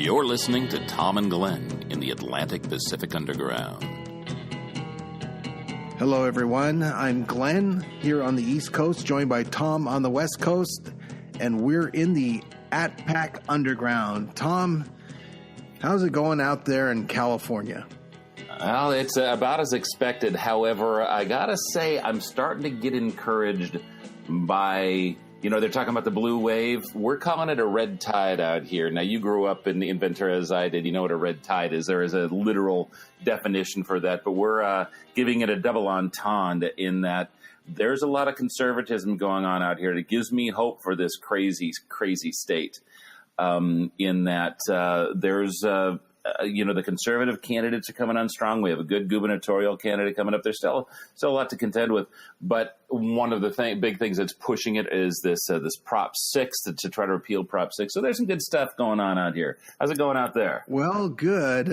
You're listening to Tom and Glenn in the Atlantic Pacific Underground. Hello, everyone. I'm Glenn here on the East Coast, joined by Tom on the West Coast, and we're in the AtPac Underground. Tom, how's it going out there in California? Well, it's about as expected. However, I gotta say, I'm starting to get encouraged by, they're talking about the blue wave. We're calling it a red tide out here. Now, you grew up in Ventura as I did. You know what a red tide is. There is a literal definition for that, but we're giving it a double entendre in that there's a lot of conservatism going on out here. It gives me hope for this crazy, crazy state in that there's the conservative candidates are coming on strong. We have a good gubernatorial candidate coming up. There's still a lot to contend with. But one of the big things that's pushing it is this Prop 6 to try to repeal Prop 6. So there's some good stuff going on out here. How's it going out there? Well, good.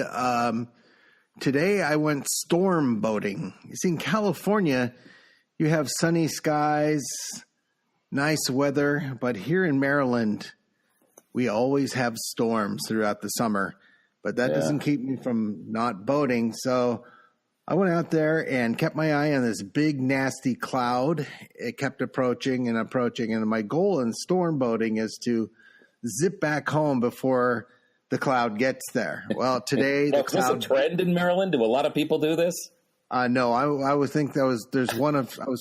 Today I went storm boating. You see, in California, you have sunny skies, nice weather. But here in Maryland, we always have storms throughout the summer. But that doesn't keep me from not boating. So I went out there and kept my eye on this big, nasty cloud. It kept approaching and approaching. And my goal in storm boating is to zip back home before the cloud gets there. Well, today the cloud. Is this a trend in Maryland? Do a lot of people do this? No, I would think I was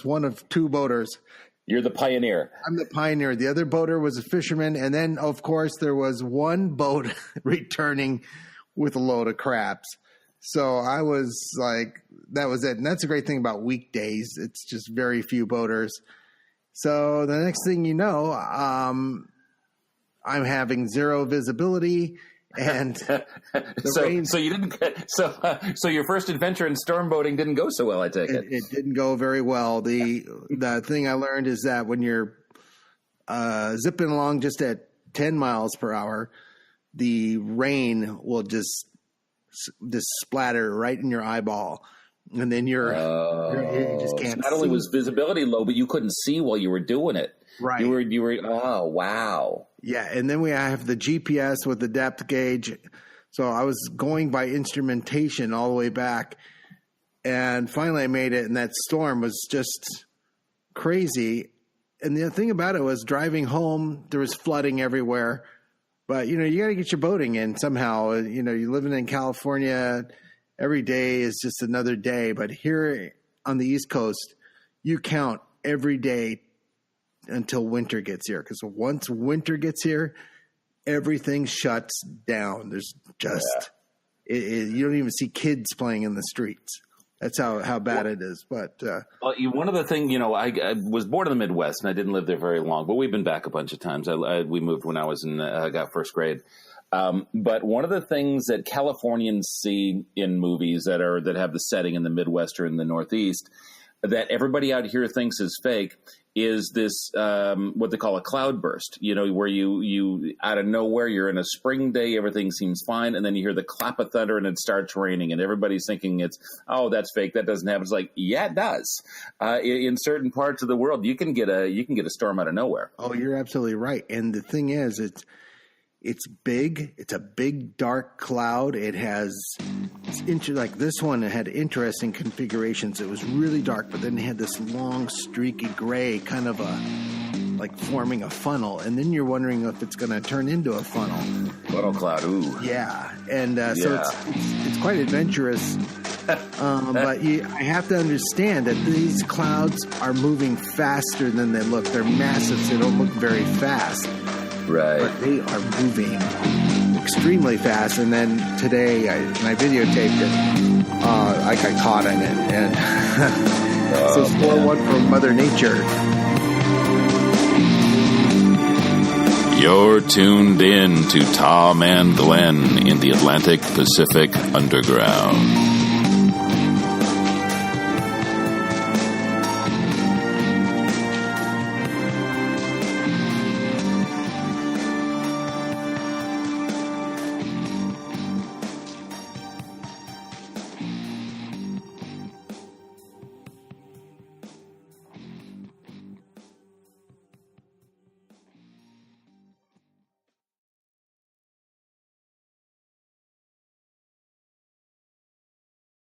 one of two boaters. You're the pioneer. I'm the pioneer. The other boater was a fisherman. And then, of course, there was one boat returning with a load of crabs. So I was like, that was it. And that's a great thing about weekdays. It's just very few boaters. So the next thing you know, I'm having zero visibility and so your first adventure in storm boating didn't go so well, I take it. It didn't go very well. The thing I learned is that when you're zipping along just at 10 miles per hour, the rain will just splatter right in your eyeball, and then you just can't. So not only was visibility low, but you couldn't see while you were doing it. Right. You were. Oh, wow. Yeah, and then we have the GPS with the depth gauge. So I was going by instrumentation all the way back, and finally I made it. And that storm was just crazy. And the thing about it was driving home, there was flooding everywhere. But, you got to get your boating in somehow. You're living in California. Every day is just another day. But here on the East Coast, you count every day until winter gets here. Because once winter gets here, everything shuts down. There's just you don't even see kids playing in the streets. That's how bad it is. But one of the things, I was born in the Midwest and I didn't live there very long, but we've been back a bunch of times. We moved when I was got first grade. But one of the things that Californians see in movies that have the setting in the Midwest or in the Northeast that everybody out here thinks is fake is this what they call a cloudburst, where you out of nowhere, you're in a spring day, everything seems fine, and then you hear the clap of thunder and it starts raining, and everybody's thinking that's fake, that doesn't happen. It's like, yeah, it does. In certain parts of the world, you can get a storm out of nowhere. Oh, you're absolutely right. And the thing is, it's big. It's a big dark cloud. It has like this one. It had interesting configurations. It was really dark, but then it had this long streaky gray, kind of like forming a funnel. And then you're wondering if it's going to turn into a funnel. Funnel cloud. Ooh. Yeah, and so it's quite adventurous. But I have to understand that these clouds are moving faster than they look. They're massive, so they don't look very fast. Right. But they are moving extremely fast. And then today, when I videotaped it, I got caught in it. And so score one from Mother Nature. You're tuned in to Tom and Glenn in the Atlantic Pacific Underground.